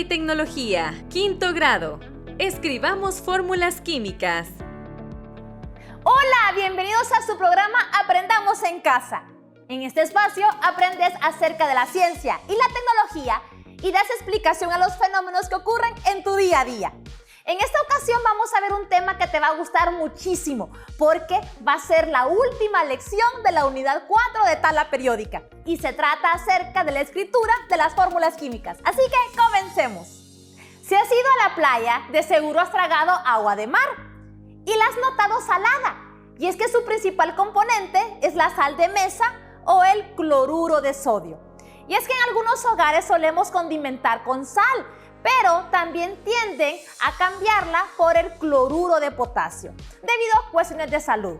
y Tecnología, quinto grado. Escribamos fórmulas químicas. Hola, bienvenidos a su programa Aprendamos en Casa. En este espacio aprendes acerca de la ciencia y la tecnología y das explicación a los fenómenos que ocurren en tu día a día. En esta ocasión vamos a ver un tema que te va a gustar muchísimo porque va a ser la última lección de la unidad 4 de tabla periódica y se trata acerca de la escritura de las fórmulas químicas. Así que comencemos. Si has ido a la playa, de seguro has tragado agua de mar y la has notado salada. Y es que su principal componente es la sal de mesa o el cloruro de sodio. Y es que en algunos hogares solemos condimentar con sal, pero también tienden a cambiarla por el cloruro de potasio, debido a cuestiones de salud.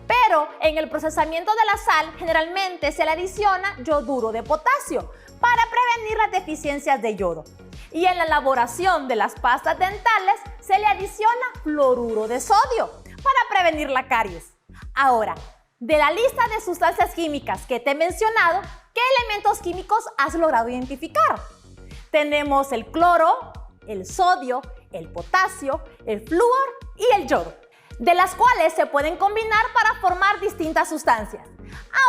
Pero en el procesamiento de la sal generalmente se le adiciona yoduro de potasio para prevenir las deficiencias de yodo. Y en la elaboración de las pastas dentales se le adiciona fluoruro de sodio para prevenir la caries. Ahora, de la lista de sustancias químicas que te he mencionado, ¿qué elementos químicos has logrado identificar? Tenemos el cloro, el sodio, el potasio, el flúor y el yodo, de las cuales se pueden combinar para formar distintas sustancias.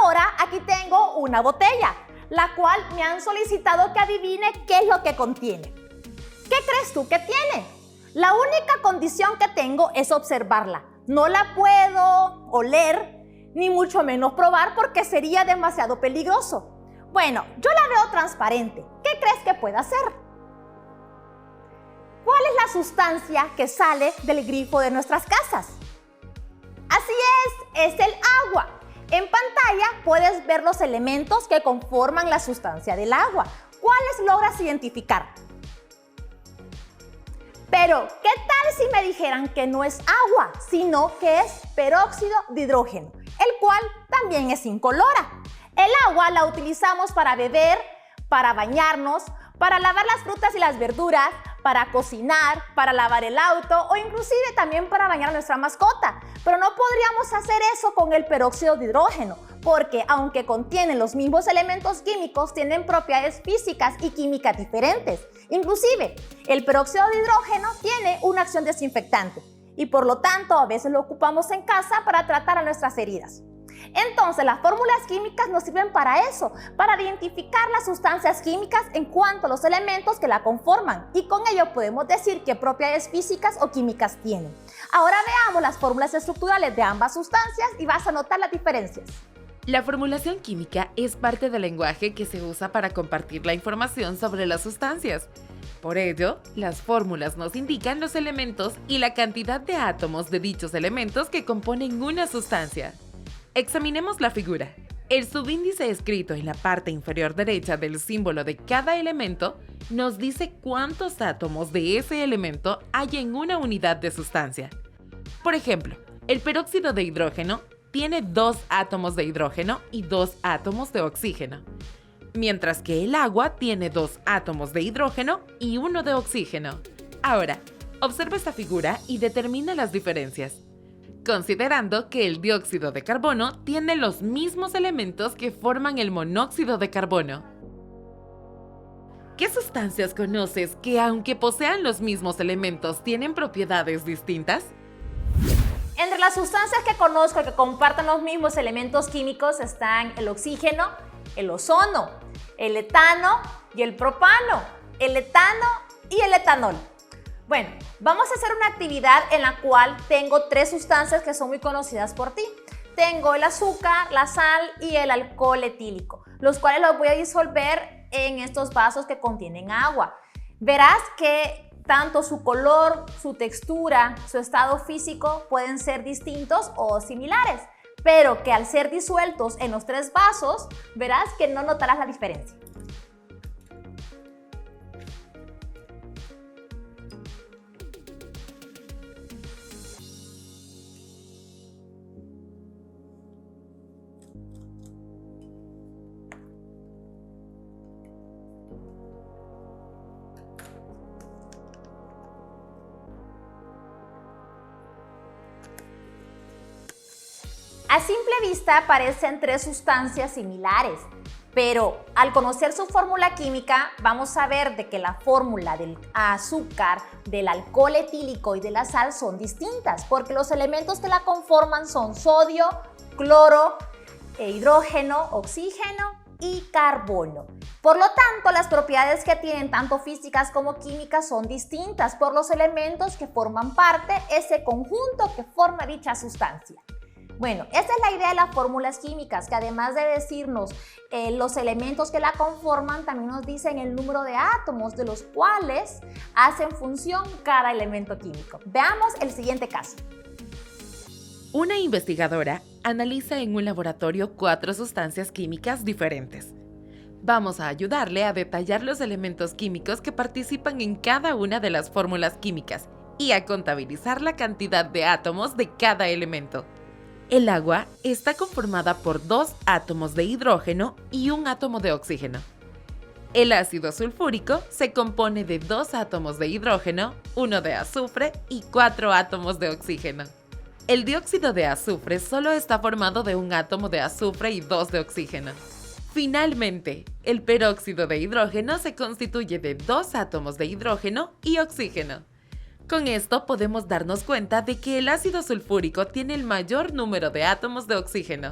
Ahora aquí tengo una botella, la cual me han solicitado que adivine qué es lo que contiene. ¿Qué crees tú que tiene? La única condición que tengo es observarla. No la puedo oler, ni mucho menos probar porque sería demasiado peligroso. Bueno, yo la veo transparente. ¿Qué crees que pueda ser? ¿Cuál es la sustancia que sale del grifo de nuestras casas? Así es el agua. En pantalla puedes ver los elementos que conforman la sustancia del agua. ¿Cuáles logras identificar? Pero, ¿qué tal si me dijeran que no es agua, sino que es peróxido de hidrógeno, el cual también es incolora? El agua la utilizamos para beber, para bañarnos, para lavar las frutas y las verduras, para cocinar, para lavar el auto o inclusive también para bañar a nuestra mascota. Pero no podríamos hacer eso con el peróxido de hidrógeno, porque aunque contienen los mismos elementos químicos, tienen propiedades físicas y químicas diferentes. Inclusive, el peróxido de hidrógeno tiene una acción desinfectante y por lo tanto a veces lo ocupamos en casa para tratar a nuestras heridas. Entonces, las fórmulas químicas nos sirven para eso, para identificar las sustancias químicas en cuanto a los elementos que la conforman y con ello podemos decir qué propiedades físicas o químicas tienen. Ahora veamos las fórmulas estructurales de ambas sustancias y vas a notar las diferencias. La formulación química es parte del lenguaje que se usa para compartir la información sobre las sustancias. Por ello, las fórmulas nos indican los elementos y la cantidad de átomos de dichos elementos que componen una sustancia. Examinemos la figura. El subíndice escrito en la parte inferior derecha del símbolo de cada elemento nos dice cuántos átomos de ese elemento hay en una unidad de sustancia. Por ejemplo, el peróxido de hidrógeno tiene 2 átomos de hidrógeno y 2 átomos de oxígeno, mientras que el agua tiene 2 átomos de hidrógeno y 1 de oxígeno. Ahora, observa esta figura y determina las diferencias, considerando que el dióxido de carbono tiene los mismos elementos que forman el monóxido de carbono. ¿Qué sustancias conoces que, aunque posean los mismos elementos, tienen propiedades distintas? Entre las sustancias que conozco que comparten los mismos elementos químicos están el oxígeno, el ozono, el etano y el propano, el etano y el etanol. Bueno, vamos a hacer una actividad en la cual tengo 3 sustancias que son muy conocidas por ti. Tengo el azúcar, la sal y el alcohol etílico, los cuales los voy a disolver en estos vasos que contienen agua. Verás que tanto su color, su textura, su estado físico pueden ser distintos o similares, pero que al ser disueltos en los 3 vasos, verás que no notarás la diferencia. A simple vista parecen 3 sustancias similares, Pero al conocer su fórmula química, vamos a ver de que la fórmula del azúcar, del alcohol etílico y de la sal son distintas, porque los elementos que la conforman son sodio, cloro, hidrógeno, oxígeno y carbono. Por lo tanto, las propiedades que tienen tanto físicas como químicas son distintas por los elementos que forman parte de ese conjunto que forma dicha sustancia. Bueno, esa es la idea de las fórmulas químicas, que además de decirnos los elementos que la conforman, también nos dicen el número de átomos de los cuales hacen función cada elemento químico. Veamos el siguiente caso. Una investigadora analiza en un laboratorio 4 sustancias químicas diferentes. Vamos a ayudarle a detallar los elementos químicos que participan en cada una de las fórmulas químicas y a contabilizar la cantidad de átomos de cada elemento. El agua está conformada por 2 átomos de hidrógeno y 1 átomo de oxígeno. El ácido sulfúrico se compone de 2 átomos de hidrógeno, 1 de azufre y 4 átomos de oxígeno. El dióxido de azufre solo está formado de 1 átomo de azufre y 2 de oxígeno. Finalmente, el peróxido de hidrógeno se constituye de 2 átomos de hidrógeno y oxígeno. Con esto podemos darnos cuenta de que el ácido sulfúrico tiene el mayor número de átomos de oxígeno.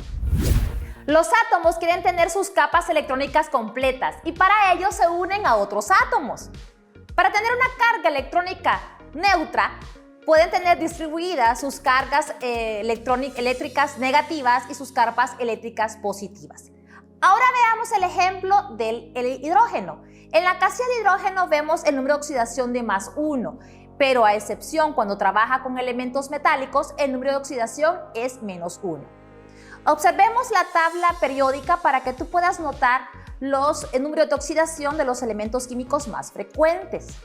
Los átomos quieren tener sus capas electrónicas completas y para ello se unen a otros átomos. Para tener una carga electrónica neutra, pueden tener distribuidas sus cargas eléctricas negativas y sus cargas eléctricas positivas. Ahora veamos el ejemplo del hidrógeno. En la casilla de hidrógeno vemos el número de oxidación de +1, pero a excepción cuando trabaja con elementos metálicos, el número de oxidación es -1. Observemos la tabla periódica para que tú puedas notar el número de oxidación de los elementos químicos más frecuentes.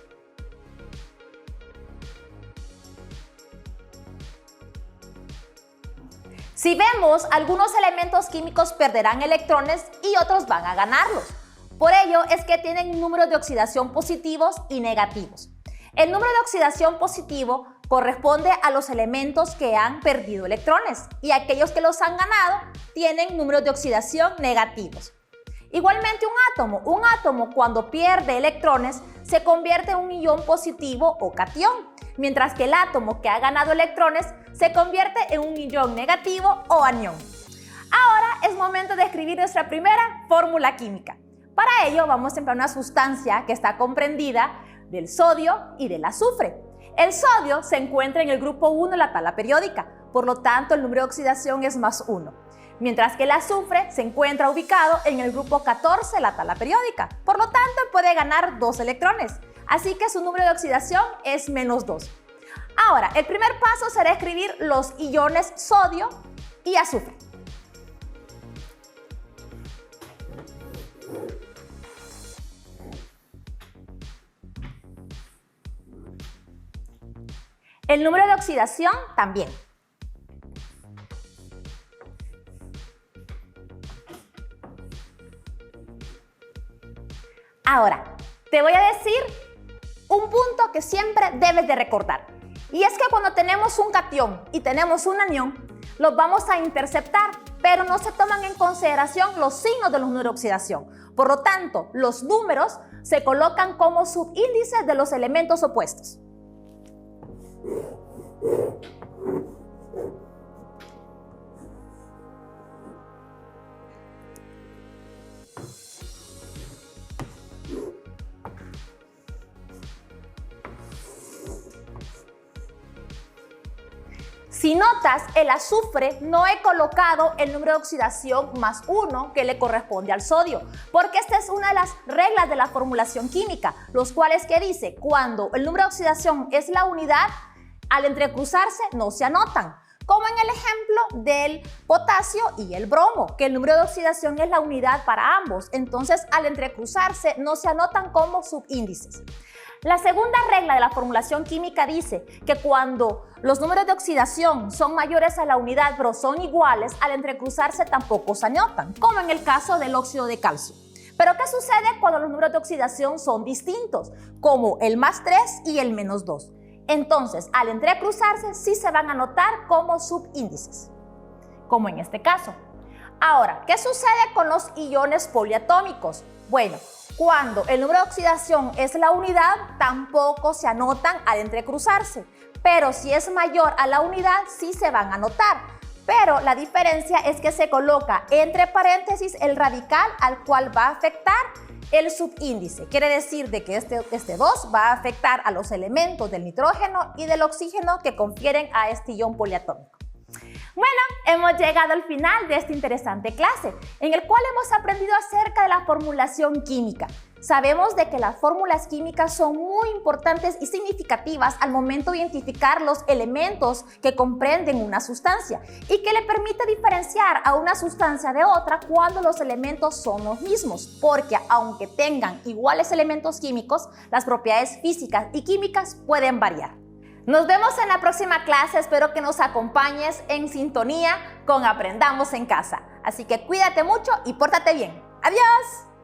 Si vemos, algunos elementos químicos perderán electrones y otros van a ganarlos. Por ello es que tienen números de oxidación positivos y negativos. El número de oxidación positivo corresponde a los elementos que han perdido electrones y aquellos que los han ganado tienen números de oxidación negativos. Igualmente un átomo cuando pierde electrones se convierte en un ion positivo o catión, mientras que el átomo que ha ganado electrones se convierte en un ion negativo o anión. Ahora es momento de escribir nuestra primera fórmula química. Para ello vamos a emplear una sustancia que está comprendida del sodio y del azufre. El sodio se encuentra en el grupo 1 de la tabla periódica, por lo tanto el número de oxidación es +1, mientras que el azufre se encuentra ubicado en el grupo 14 de la tabla periódica, por lo tanto puede ganar 2 electrones, así que su número de oxidación es -2. Ahora, el primer paso será escribir los iones sodio y azufre. El número de oxidación también. Ahora, te voy a decir un punto que siempre debes de recordar. Y es que cuando tenemos un catión y tenemos un anión, los vamos a interceptar, pero no se toman en consideración los signos de los números de oxidación. Por lo tanto, los números se colocan como subíndices de los elementos opuestos. Si notas, el azufre no he colocado el número de oxidación +1 que le corresponde al sodio, porque esta es una de las reglas de la formulación química, los cuales que dice, cuando el número de oxidación es la unidad, al entrecruzarse no se anotan, como en el ejemplo del potasio y el bromo, que el número de oxidación es la unidad para ambos, entonces al entrecruzarse no se anotan como subíndices. La segunda regla de la formulación química dice que cuando los números de oxidación son mayores a la unidad pero son iguales, al entrecruzarse tampoco se anotan, como en el caso del óxido de calcio. Pero ¿qué sucede cuando los números de oxidación son distintos, como el +3 y el -2? Entonces, al entrecruzarse sí se van a anotar como subíndices, como en este caso. Ahora, ¿qué sucede con los iones poliatómicos? Bueno, cuando el número de oxidación es la unidad, tampoco se anotan al entrecruzarse, pero si es mayor a la unidad, sí se van a anotar. Pero la diferencia es que se coloca entre paréntesis el radical al cual va a afectar el subíndice. Quiere decir de que este 2 va a afectar a los elementos del nitrógeno y del oxígeno que confieren a este ion poliatómico. Bueno, hemos llegado al final de esta interesante clase, en el cual hemos aprendido acerca de la formulación química. Sabemos de que las fórmulas químicas son muy importantes y significativas al momento de identificar los elementos que comprenden una sustancia y que le permite diferenciar a una sustancia de otra cuando los elementos son los mismos, porque aunque tengan iguales elementos químicos, las propiedades físicas y químicas pueden variar. Nos vemos en la próxima clase, espero que nos acompañes en sintonía con Aprendamos en Casa. Así que cuídate mucho y pórtate bien. ¡Adiós!